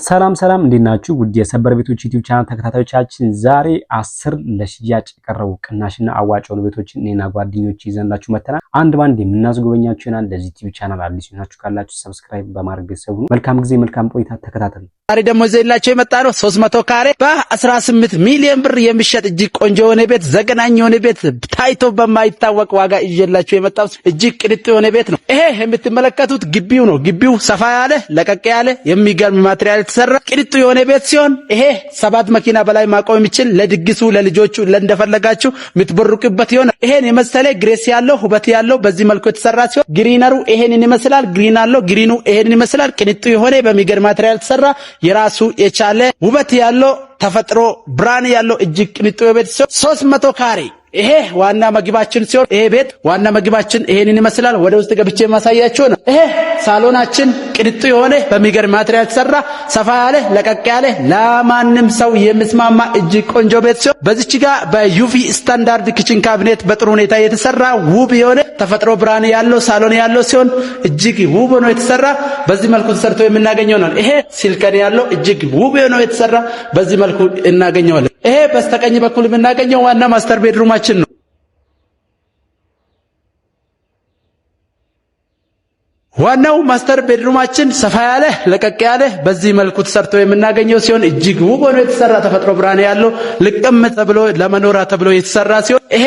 ሰላም እንዴት ናችሁ? ውድ የሰበር ቤቶች ዩቲዩብ ቻናል ተከታታዮቻችን ዛሬ 10 ለሽያጭ የቀረቡ ቅናሽና አዋጭ የሆኑ ቤቶችን እኔና ጓደኞቼ ይዘንላችሁ መተናል። አንድ ባንድ የምናስጎበኛችሁ ይሆናል። ለዚህ ዩቲዩብ ቻናል አዲስ ናችሁ ካላችሁ ሰብስክራይብ በማድረግ ቤተሰቡ መልካም ጊዜ መልካም ቆይታ ተከታተሉ። ዛሬ ደግሞ ይዘንላችሁ የመጣ ነው 300 ካሬ በ18 ሚሊዮን ብር የሚሸጥ እጅግ ቆንጆ የሆነ ቤት፣ ዘገናኝ የሆነ ቤት፣ ታይቶ በማይታወቅ ዋጋ ይዤላችሁ የመጣው እጅግ ቅንጡ የሆነ ቤት ነው። ይሄ የምትመለከቱት ግቢው ነው። ግቢው ሰፋ ያለ ለቀቅ ያለ የሚገርም ማቴሪያል የተሰራ ቅንጡ የሆነ ቤት ሲሆን ይሄ 7 መኪና በላይ ማቆም የሚችል ለድግሱ ለልጆቹ ለእንደፈለጋችሁ የምትበሩቅበት ይሆናል። ይሄን የመሰለ ግሬስ ያለው ውበት ያለው በዚህ መልኩ የተሰራ ሲሆን ግሪነሩ ይሄንን ይመስላል። ግሪን አለው ግሪኑ ይሄንን ይመስላል። ቅንጡ የሆነ በሚገርም ማቴሪያል የተሰራ የራሱ የቻለ ውበት ያለው ተፈጥሮ ብርሃን ያለው እጅግ ቅንጡ ቤት ሲሆን 300 ካሬ ይሄ ዋና መግባችን ሲሆን ይሄ ቤት ዋና መግባችን ይሄንን ይመስላል። ወደ ውስጥ ገብቼ ማሳያችሁ ነው። ይሄ ሳሎናችን ቅንጡ የሆነ በሚገርም ማቴሪያል ተሰራ ሰፋ ያለ ለቀቅ ያለ ለማንም ሰው የሚስማማ እጅግ ቆንጆ ቤት ሲሆን በዚች ጋር በዩቪ ስታንዳርድ ኪችን ካቢኔት በጥሩ ሁኔታ የተሰራ ውብ የሆነ ተፈጥሮ ብርሃን ያለው ሳሎን ያለው ሲሆን እጅግ ውብ ሆኖ የተሰራ በዚህ መልኩ ተሰርቶ የምናገኘው ነው። ይሄ ሲልከን ያለው እጅግ ውብ ሆኖ የተሰራ በዚህ መልኩ እናገኘዋለን። ይሄ በስተቀኝ በኩል የምናገኘው ዋና ማስተር ቤድሩማችን ነው። ዋናው ማስተር ቤድሩማችን ሰፋ ያለ ለቀቅ ያለ በዚህ መልኩ ተሰርቶ የምናገኘው ሲሆን እጅግ ውብ ሆኖ የተሰራ ተፈጥሮ ብርሃን ያለው ልቅም ተብሎ ለመኖሪያ ተብሎ የተሰራ ሲሆን ይሄ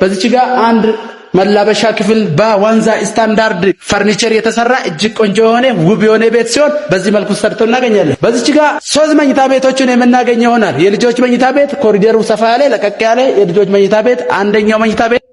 በዚች ጋር አንድ መላበሻ ክፍል በዋንዛ ስታንዳርድ ፈርኒቸር የተሰራ እጅግ ቆንጆ የሆነ ውብ የሆነ ቤት ሲሆን በዚህ መልኩ ሰርቶ እናገኛለን። በዚች ጋር 3 መኝታ ቤቶችን የምናገኘው ይሆናል። የልጆች መኝታ ቤት ኮሪደሩ ሰፋ ያለ ለቀቅ ያለ የልጆች መኝታ ቤት አንደኛው መኝታ ቤት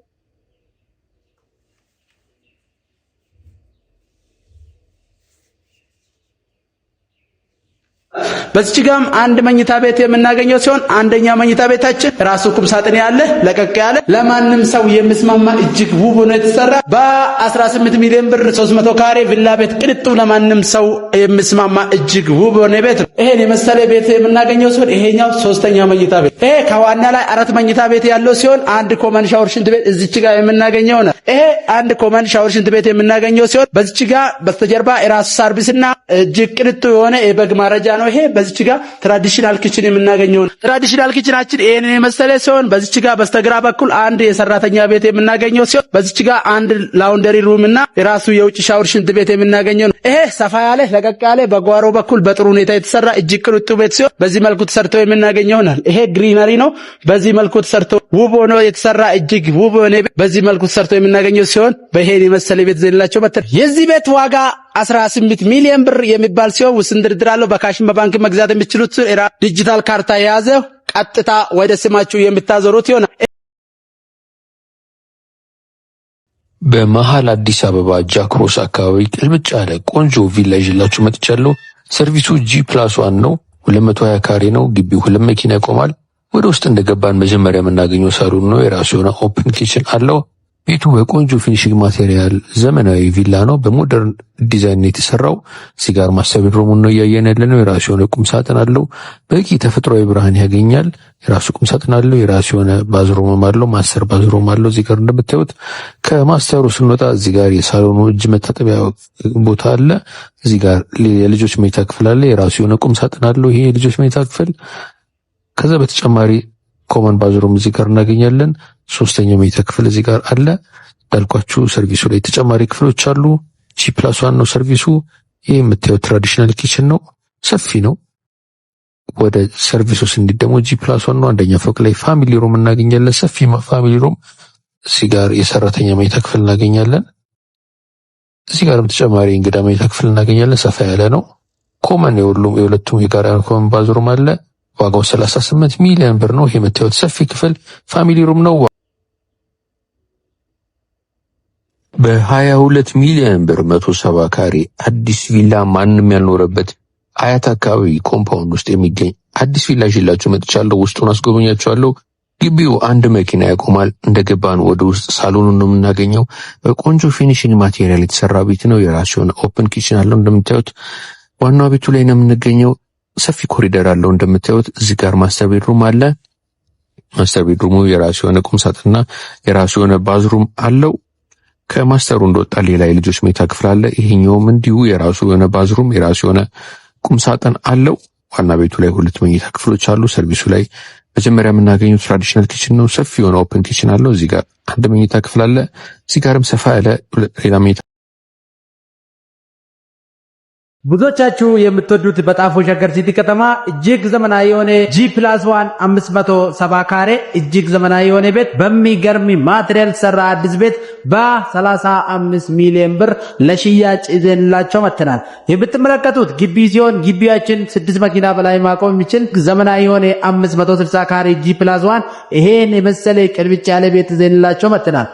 በዚች ጋም አንድ መኝታ ቤት የምናገኘው ሲሆን አንደኛ መኝታ ቤታችን ራሱ ቁም ሳጥን ያለ ለቀቅ ያለ ለማንም ሰው የሚስማማ እጅግ ውብ ነው የተሰራ በ18 ሚሊዮን ብር 300 ካሬ ቪላ ቤት ቅንጡ ለማንም ሰው የሚስማማ እጅግ ውብ ነው ቤት ነው። ይሄን የመሰለ ቤት የምናገኘው ሲሆን ይሄኛው 3ኛ መኝታ ቤት ይሄ ከዋና ላይ 4 መኝታ ቤት ያለው ሲሆን አንድ ኮመን ሻወር ሽንት ቤት እዚች ጋር የምናገኘው ነው። ይሄ አንድ ኮመን ሻወር ሽንት ቤት የምናገኘው ሲሆን በዚች ጋር በስተጀርባ የራሱ ሰርቪስና እጅግ ቅንጡ የሆነ የበግ ማረጃ ነው። ይሄ በዚች ጋር ትራዲሽናል ኪችን የምናገኘው ትራዲሽናል ኪችናችን ይሄን የመሰለ ሲሆን በዚች ጋር በስተግራ በኩል አንድ የሰራተኛ ቤት የምናገኘው ሲሆን በዚች ጋር አንድ ላውንደሪ ሩም እና የራሱ የውጭ ሻወር ሽንት ቤት የምናገኘው ነው። ይሄ ሰፋ ያለ ለቀቅ ያለ በጓሮ በኩል በጥሩ ሁኔታ የተሰራ እጅግ ቅንጡ ቤት ሲሆን በዚህ መልኩ ተሰርቶ የምናገኘው ነው። ይሄ ግሪነሪ ነው። በዚህ መልኩ ተሰርቶ ውብ ሆኖ የተሰራ እጅግ ውብ ሆነ በዚህ መልኩ ተሰርቶ የምናገኘው ሲሆን በይሄን የመሰለ ቤት ዘንላችሁ መጥተን የዚህ ቤት ዋጋ 18 ሚሊዮን ብር የሚባል ሲሆን ውስን ድርድር አለው። በካሽም በባንክ መግዛት የሚችሉት ዲጂታል ካርታ የያዘ ቀጥታ ወደ ስማችሁ የምታዞሩት ይሆናል። በመሃል አዲስ አበባ ጃክሮስ አካባቢ ቅልብጭ ያለ ቆንጆ ቪላ ይዤላችሁ መጥቻለሁ። ሰርቪሱ G+1 ነው። 220 ካሬ ነው። ግቢው 2 መኪና ይቆማል። ወደ ውስጥ እንደገባን መጀመሪያ የምናገኘው ሳሎን ነው። የራሱ የሆነ ኦፕን ኪችን አለው። ቤቱ በቆንጆ ፊኒሺንግ ማቴሪያል ዘመናዊ ቪላ ነው። በሞደርን ዲዛይን የተሰራው ሲጋር ማስተር ቤድሩሙን ነው እያየን ያለነው። የራሱ የሆነ ቁም ሳጥን አለው። በቂ ተፈጥሯዊ ብርሃን ያገኛል። የራሱ ቁም ሳጥን አለው። የራሱ የሆነ ባዝሩም አለው። ማስተር ባዝሩም አለው። እዚህ ጋር እንደምታዩት ከማስተሩ ስንወጣ እዚህ ጋር የሳሎኑ እጅ መታጠቢያ ቦታ አለ። እዚህ ጋር የልጆች መኝታ ክፍል አለ። የራሱ የሆነ ቁም ሳጥን አለው። ይሄ የልጆች መኝታ ክፍል ከዛ በተጨማሪ ኮመን ባዝሩም እዚህ ጋር እናገኛለን። 3ኛው መኝታ ክፍል እዚህ ጋር አለ። እንዳልኳችሁ ሰርቪሱ ላይ ተጨማሪ ክፍሎች አሉ። G+1 ነው ሰርቪሱ። ይሄ የምታዩት ትራዲሽናል ኪችን ነው። ሰፊ ነው። ወደ ሰርቪሱ ስንሄድ ደግሞ G+1 ነው። አንደኛ ፎቅ ላይ ፋሚሊ ሩም እናገኛለን። ሰፊ ፋሚሊ ሩም። እዚህ ጋር የሰራተኛ መኝታ ክፍል እናገኛለን። እዚህ ጋርም ተጨማሪ እንግዳ መኝታ ክፍል እናገኛለን። ሰፋ ያለ ነው። ኮመን የሁለቱም የጋራ ኮመን ባዝሩም አለ። ዋጋው 38 ሚሊዮን ብር ነው። ይሄ የምታዩት ሰፊ ክፍል ፋሚሊ ሩም ነው። በ22 ሚሊዮን ብር 170 ካሬ አዲስ ቪላ ማንም ያልኖረበት አያት አካባቢ ኮምፓውንድ ውስጥ የሚገኝ አዲስ ቪላ ይዤላችሁ መጥቻለሁ። ውስጡን አስጎበኛችኋለሁ። ግቢው 1 መኪና ያቆማል። እንደገባን ወደ ውስጥ ሳሎኑን ነው የምናገኘው። በቆንጆ ፊኒሺንግ ማቴሪያል የተሰራ ቤት ነው። የራሱ የሆነ ኦፕን ኪችን አለው። እንደምታዩት ዋናው ቤቱ ላይ ነው የምንገኘው። ሰፊ ኮሪደር አለው። እንደምታዩት እዚህ ጋር ማስተር ቤድሩም አለ። ማስተር ቤድሩሙ የራሱ የሆነ ቁም ሳጥንና የራሱ የሆነ ባዝሩም አለው። ከማስተሩ እንደወጣ ሌላ የልጆች መኝታ ክፍል አለ። ይሄኛውም እንዲሁ የራሱ የሆነ ባዝሩም የራሱ የሆነ ቁም ሳጥን አለው። ዋና ቤቱ ላይ 2 መኝታ ክፍሎች አሉ። ሰርቪሱ ላይ መጀመሪያ የምናገኘው ትራዲሽናል ኪችን ነው። ሰፊ የሆነ ኦፕን ኪችን አለው። እዚህ ጋር 1 መኝታ ክፍል አለ። እዚህ ጋርም ሰፋ ያለ ሌላ መኝታ። ብዙዎቻችሁ የምትወዱት በጣፎ ሸገር ሲቲ ከተማ እጅግ ዘመናዊ የሆነ G+1 570 ካሬ እጅግ ዘመናዊ የሆነ ቤት በሚገርም ማቴሪያል ሰራ አዲስ ቤት በ35 ሚሊዮን ብር ለሽያጭ ይዘንላችሁ መጥተናል። የምትመለከቱት ግቢ ሲሆን ግቢያችን 6 መኪና በላይ ማቆም የሚችል ዘመናዊ የሆነ 560 ካሬ G+1 ይሄን የመሰለ ቅልብጭ ያለ ቤት ይዘንላችሁ መጥተናል።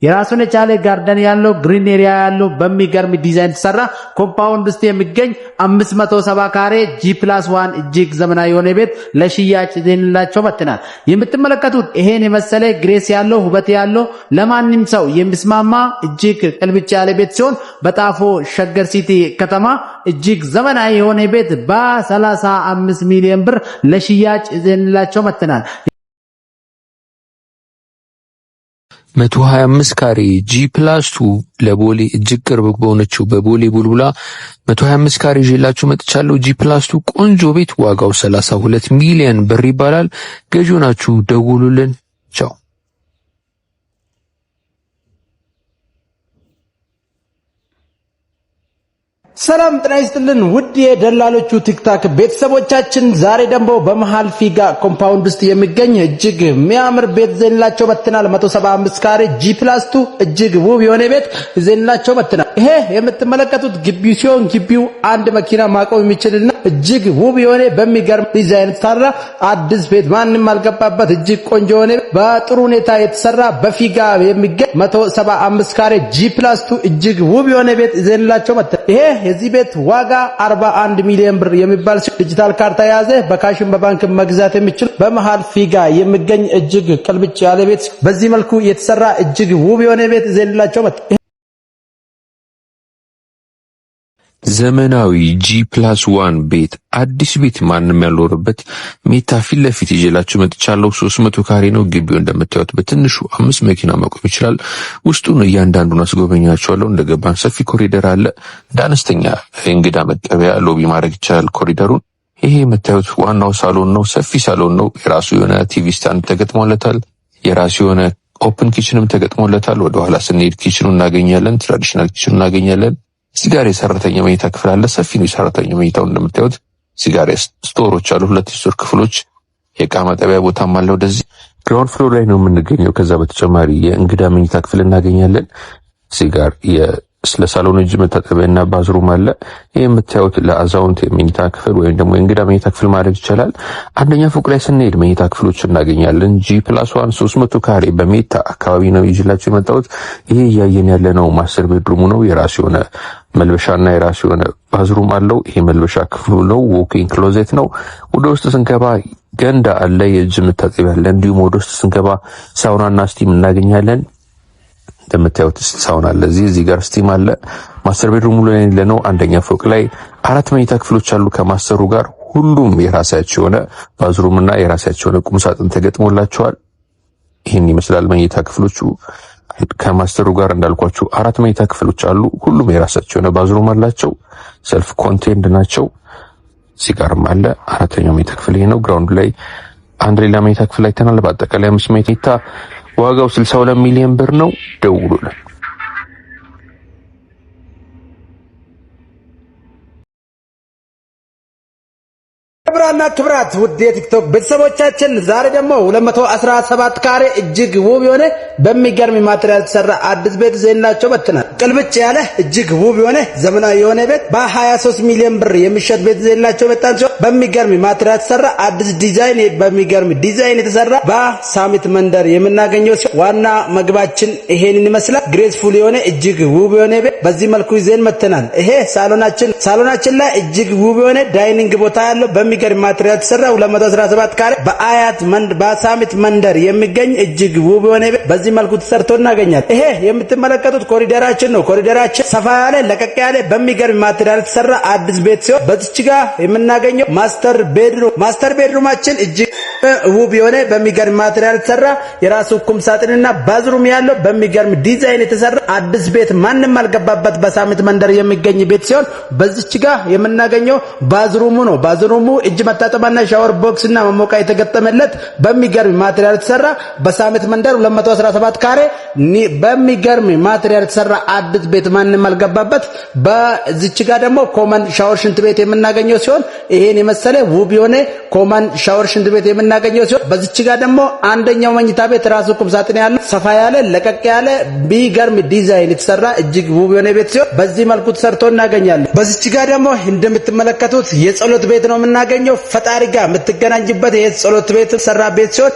የራሱን የቻለ ጋርደን ያለው ግሪን ኤሪያ ያለው በሚገርም ዲዛይን ተሰራ ኮምፓውንድ ውስጥ የሚገኝ 570 ካሬ G+1 እጅግ ዘመናዊ የሆነ ቤት ለሽያጭ ይዘንላችሁ መጥተናል። የምትመለከቱት ይሄን የመሰለ ግሬስ ያለው ውበት ያለው ለማንም ሰው የሚስማማ እጅግ ቅልብጭ ያለ ቤት ሲሆን በጣፎ ሸገር ሲቲ ከተማ እጅግ ዘመናዊ የሆነ ቤት በ35 ሚሊዮን ብር ለሽያጭ ይዘንላችሁ መጥተናል። 125 ካሬ G+2 ለቦሌ እጅግ ቅርብ በሆነችው በቦሌ ቡልቡላ 125 ካሬ ይዤላችሁ መጥቻለሁ። G+2 ቆንጆ ቤት ዋጋው 32 ሚሊዮን ብር ይባላል። ገዢው ናችሁ፣ ደውሉልን። ቻው። ሰላም ጤና ይስጥልን ውድ የደላሎቹ ቲክታክ ቤተሰቦቻችን፣ ዛሬ ደግሞ በመሃል ፊጋ ኮምፓውንድ ውስጥ የሚገኝ እጅግ የሚያምር ቤት ዘንላቸው መጥተናል። 175 ካሬ G+2 እጅግ ውብ የሆነ ቤት ዘንላቸው መጥተናል። ይሄ የምትመለከቱት ግቢው ሲሆን ግቢው 1 መኪና ማቆም የሚችልና እጅግ ውብ የሆነ በሚገርም ዲዛይን ተሰራ አዲስ ቤት ማንንም አልገባበት እጅግ ቆንጆ የሆነ በጥሩ ሁኔታ የተሰራ በፊጋ የሚገኝ 175 ካሬ G+2 እጅግ ውብ የሆነ ቤት ዘንላቸው መጥተናል። ይሄ የዚህ ቤት ዋጋ 41 ሚሊዮን ብር የሚባል ዲጂታል ካርታ የያዘ በካሽን በባንክ መግዛት የሚችል በመሃል ፊጋ የሚገኝ እጅግ ቅልብጭ ያለ ቤት በዚህ መልኩ የተሰራ እጅግ ውብ የሆነ ቤት ዘንላቸው መጥተናል። ዘመናዊ G+1 ቤት አዲስ ቤት ማንም ያልኖርበት ሜታ ፊት ለፊት ይዤላችሁ መጥቻለሁ። 300 ካሬ ነው። ግቢው እንደምታዩት በትንሹ 5 መኪና መቆም ይችላል። ውስጡን እያንዳንዱን አስጎበኛችኋለሁ። እንደገባን ሰፊ ኮሪደር አለ። አነስተኛ እንግዳ መቀበያ ሎቢ ማድረግ ይቻላል ኮሪደሩን። ይሄ የምታዩት ዋናው ሳሎን ነው። ሰፊ ሳሎን ነው። የራሱ የሆነ ቲቪ ስታንድ ተገጥሞለታል። የራሱ የሆነ ኦፕን ኪችንም ተገጥሞለታል። ወደ ኋላ ስንሄድ ኪችኑን እናገኛለን። ትራዲሽናል ኪችኑን እናገኛለን። እዚህ ጋር የሰራተኛ መኝታ ክፍል አለ። ሰፊ ነው የሰራተኛ መኝታው እንደምታዩት። እዚህ ጋር ስቶሮች አሉ፣ 2 ስቶር ክፍሎች፣ የዕቃ ማጠቢያ ቦታም አለ። ወደዚህ ግራውንድ ፍሎር ላይ ነው የምንገኘው። ከዛ በተጨማሪ የእንግዳ መኝታ ክፍል እናገኛለን። እዚህ ጋር ስለ ሳሎን እጅ መታጠቢያና ባዝሩም አለ። ይሄ የምታዩት ለአዛውንት የመኝታ ክፍል ወይም ደግሞ የእንግዳ መኝታ ክፍል ማድረግ ይቻላል። አንደኛ ፎቅ ላይ ስንሄድ መኝታ ክፍሎች እናገኛለን። G+1 300 ካሬ በሜታ አካባቢ ነው ይዤላችሁ የመጣሁት። ይሄ እያየን ያለነው ማስተር ቤድሩሙ ነው። የራሱ የሆነ መልበሻና የራሱ የሆነ ባዝሩም አለው። ይሄ መልበሻ ክፍሉ ነው። ዎኪንግ ክሎዜት ነው። ወደ ውስጥ ስንገባ ገንዳ አለ፣ የእጅ መታጠቢያ አለ። እንዲሁም ወደ ውስጥ ስንገባ ሳውናና ስቲም እናገኛለን። እንደምታዩት ሳውና አለ። እዚህ ጋር ስቲም አለ። ማስተር ቤድሩሙ ላይ ያለነው አንደኛ ፎቅ ላይ 4 መኝታ ክፍሎች አሉ ከማስተሩ ጋር። ሁሉም የራሳቸው የሆነ ባዝሩምና የራሳቸው የሆነ ቁም ሳጥን ተገጥሞላቸዋል። ይሄን ይመስላል መኝታ ክፍሎቹ። ከማስተሩ ጋር እንዳልኳችሁ 4 መኝታ ክፍሎች አሉ። ሁሉም የራሳቸው የሆነ ባዝሩም አላቸው። ሰልፍ ኮንቴንድ ናቸው። እዚህ ጋርም አለ 4ኛው መኝታ ክፍል ይሄ ነው። ግራውንድ ላይ አንድ ሌላ መኝታ ክፍል አይተናል። በአጠቃላይ 5 መኝታ ዋጋው 62 ሚሊዮን ብር ነው። ደውሉልን። ክብራና ክብራት ውድ የቲክቶክ ቤተሰቦቻችን ዛሬ ደግሞ 217 ካሬ እጅግ ውብ የሆነ በሚገርም ማቴሪያል ተሰራ አዲስ ቤት ዘንላችሁ መጥተናል። ቅልብጭ ያለ እጅግ ውብ የሆነ ዘመናዊ የሆነ ቤት በ23 ሚሊዮን ብር የሚሸጥ ቤት ዘንላችሁ መጣን። በሚገርም ማቴሪያል ተሰራ አዲስ ዲዛይን በሚገርም ዲዛይን የተሰራ በሳሚት መንደር የምናገኘው ዋና መግባችን ይሄንን ይመስላል። ግሬስፉል የሆነ እጅግ ውብ የሆነ ቤት በዚህ መልኩ ይዘን መጥተናል። ይሄ ሳሎናችን ላይ እጅግ ውብ የሆነ ዳይኒንግ ቦታ ያለው በሚገርም ማቴሪያል ተሰራ 217 ካሬ በሳሚት መንደር የሚገኝ እጅግ ውብ የሆነ ቤት በዚህ መልኩ ተሰርቶ እናገኛለን። ይሄ የምትመለከቱት ኮሪደራችን ነው። ኮሪደራችን ሰፋ ያለ ለቀቅ ያለ በሚገርም ማቴሪያል ተሰራ አዲስ ቤት ሲሆን በዚች ጋር የምናገኘው ማስተር ቤድሩማችን እጅግ ውብ የሆነ በሚገርም ማቴሪያል የተሰራ የራሱ ቁም ሳጥንና ባዝሩም ያለው በሚገርም ዲዛይን የተሰራ አዲስ ቤት ማንም አልገባበት በሳሚት መንደር የሚገኝ ቤት ሲሆን በዚች ጋር የምናገኘው ባዝሩሙ ነው። ባዝሩሙ እጅ መታጠቢያና ሻወር ቦክስ እና መሞቂያ የተገጠመለት በሚገርም ማቴሪያል የተሰራ በሳሚት መንደር 217 ካሬ በሚገርም ማቴሪያል የተሰራ አዲስ ቤት ማንም አልገባበት። በዚች ጋር ደግሞ ኮመን ሻወር ሽንት ቤት የምናገኘው ሲሆን ይሄን የመሰለ ውብ የሆነ ኮመን ሻወር ሽንት ቤት የምናገኘው ሲሆን በዚች ጋር ደግሞ አንደኛው መኝታ ቤት ራሱ ቁም ሳጥን ያለው ሰፋ ያለ ለቀቅ ያለ ቢገርም ዲዛይን የተሰራ እጅግ ውብ የሆነ ቤት ሲሆን በዚህ መልኩ ተሰርቶ እናገኛለን። በዚች ጋር ደግሞ እንደምትመለከቱት የጸሎት ቤት ነው የምናገኘው። ፈጣሪ ጋር የምትገናኝበት የጸሎት ቤት የተሰራ ቤት ሲሆን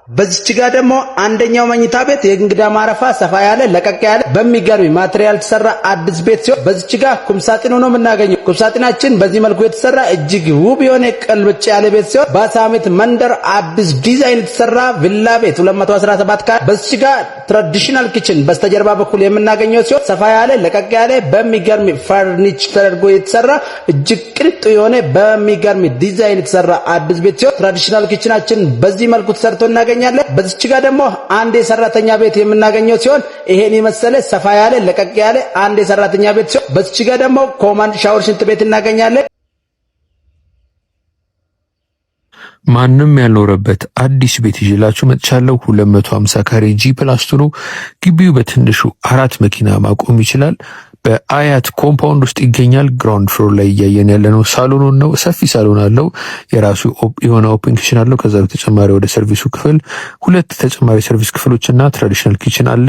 በዚች ጋር ደግሞ አንደኛው መኝታ ቤት የእንግዳ ማረፋ ሰፋ ያለ ለቀቅ ያለ በሚገርም ማቴሪያል የተሰራ አዲስ ቤት ሲሆን በዚች ጋር ቁምሳጥኑ ነው የምናገኘው። ቁምሳጥናችን በዚህ መልኩ የተሰራ እጅግ ውብ የሆነ ቅልብጭ ያለ ቤት ሲሆን በሳሚት መንደር አዲስ ዲዛይን የተሰራ ቪላ ቤት 217 ካሬ። በዚች ጋር ትራዲሽናል ኪችን በስተጀርባ በኩል የምናገኘው ሲሆን ሰፋ ያለ ለቀቅ ያለ በሚገርም ፈርኒች ተደርጎ የተሰራ እጅግ ቅንጡ የሆነ በሚገርም ዲዛይን የተሰራ አዲስ ቤት ሲሆን ትራዲሽናል ኪችናችን በዚህ መልኩ ተሰርቶ እናገኛለን። በዚች ጋር ደግሞ አንድ የሰራተኛ ቤት የምናገኘው ሲሆን ይሄን የመሰለ ሰፋ ያለ ለቀቅ ያለ አንድ የሰራተኛ ቤት ሲሆን በዚች ጋር ደግሞ ኮመን ሻወር ሽንት ቤት እናገኛለን። ማንም ያልኖረበት አዲስ ቤት ይዤላችሁ መጥቻለሁ። 250 ካሬ G+2 ነው። ግቢው በትንሹ 4 መኪና ማቆም ይችላል። በአያት ኮምፓውንድ ውስጥ ይገኛል። ግራውንድ ፍሎር ላይ እያየን ያለነው ሳሎኑን ነው። ሰፊ ሳሎን አለው። የራሱ የሆነ ኦፕን ኪችን አለው። ከዛ በተጨማሪ ወደ ሰርቪሱ ክፍል 2 ተጨማሪ ሰርቪስ ክፍሎችና ትራዲሽናል ኪችን አለ።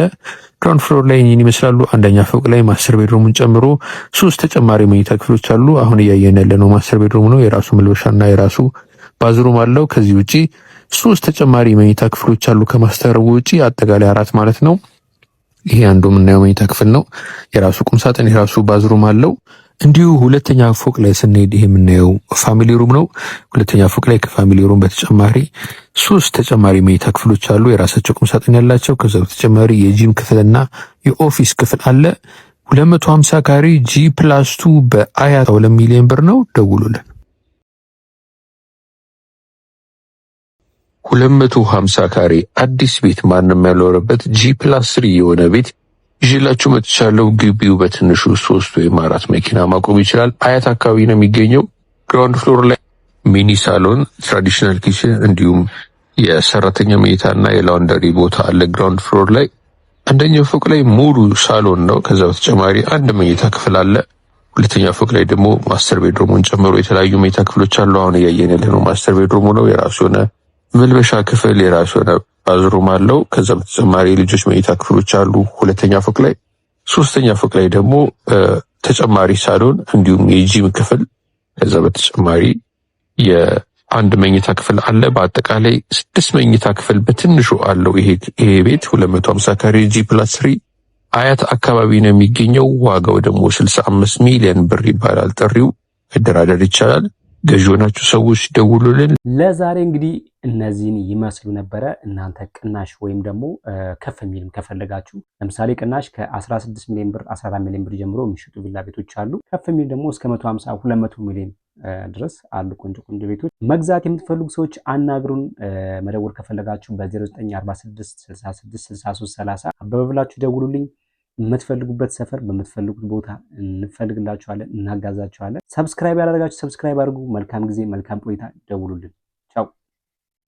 ግራውንድ ፍሎር ላይ ይህን ይመስላሉ። አንደኛ ፎቅ ላይ ማስተር ቤድሩሙን ጨምሮ 3 ተጨማሪ መኝታ ክፍሎች አሉ። አሁን እያየን ያለነው ማስተር ቤድሩም ነው። የራሱ መልበሻና የራሱ ባዝሩም አለው። ከዚህ ውጪ 3 ተጨማሪ መኝታ ክፍሎች አሉ። ከማስተሩ ውጪ አጠቃላይ 4 ማለት ነው። ይሄ አንዱ የምናየው መኝታ ክፍል ነው። የራሱ ቁም ሳጥን የራሱ ባዝሩም አለው። እንዲሁ ሁለተኛ ፎቅ ላይ ስንሄድ ይሄ የምናየው ፋሚሊ ሩም ነው። ሁለተኛ ፎቅ ላይ ከፋሚሊ ሩም በተጨማሪ 3 ተጨማሪ መኝታ ክፍሎች አሉ፣ የራሳቸው ቁም ሳጥን ያላቸው። ከዛ በተጨማሪ የጂም ክፍልና የኦፊስ ክፍል አለ። 250 ካሬ G+2 በአያት 2 ሚሊዮን ብር ነው። ደውሉልን። 250 ካሬ አዲስ ቤት ማንም ያልኖረበት G+3 የሆነ ቤት ይዤላችሁ መጥቻለሁ። ግቢው በትንሹ 3 ወይም 4 መኪና ማቆም ይችላል። አያት አካባቢ ነው የሚገኘው። ግራውንድ ፍሎር ላይ ሚኒ ሳሎን፣ ትራዲሽናል ኪችን እንዲሁም የሰራተኛ መኝታና የላውንደሪ ቦታ አለ። ግራውንድ ፍሎር ላይ አንደኛው ፎቅ ላይ ሙሉ ሳሎን ነው። ከዛ በተጨማሪ አንድ መኝታ ክፍል አለ። ሁለተኛ ፎቅ ላይ ደግሞ ማስተር ቤድሩሙን ጨምሮ የተለያዩ መኝታ ክፍሎች አሉ። አሁን እያየን ያለነው ማስተር ቤድሩሙ ነው። የራሱ የሆነ መልበሻ ክፍል የራሱ የሆነ ባዝሩም አለው። ከዛ በተጨማሪ የልጆች መኝታ ክፍሎች አሉ ሁለተኛ ፎቅ ላይ። ሶስተኛ ፎቅ ላይ ደግሞ ተጨማሪ ሳሎን እንዲሁም የጂም ክፍል ከዛ በተጨማሪ የአንድ መኝታ ክፍል አለ። በአጠቃላይ 6 መኝታ ክፍል በትንሹ አለው ይሄ ቤት 250 ካሬ G+3 አያት አካባቢ ነው የሚገኘው። ዋጋው ደግሞ 65 ሚሊዮን ብር ይባላል። ጥሪው መደራደር ይቻላል። ገዢ ሆናችሁ ሰዎች ደውሉልን። ለዛሬ እንግዲህ እነዚህን ይመስሉ ነበረ። እናንተ ቅናሽ ወይም ደግሞ ከፍ የሚልም ከፈለጋችሁ ለምሳሌ ቅናሽ ከ16 ሚሊዮን ብር 14 ሚሊዮን ብር ጀምሮ የሚሸጡ ቪላ ቤቶች አሉ። ከፍ የሚል ደግሞ እስከ 150 200 ሚሊዮን ድረስ አሉ። ቆንጆ ቆንጆ ቤቶች መግዛት የምትፈልጉ ሰዎች አናግሩን። መደወል ከፈለጋችሁ በ0946 66 63 30 አበበ ብላችሁ ደውሉልኝ። የምትፈልጉበት ሰፈር በምትፈልጉት ቦታ እንፈልግላችኋለን፣ እናጋዛችኋለን። ሰብስክራይብ ያላደረጋችሁ ሰብስክራይብ አድርጉ። መልካም ጊዜ፣ መልካም ቆይታ። ደውሉልን። ቻው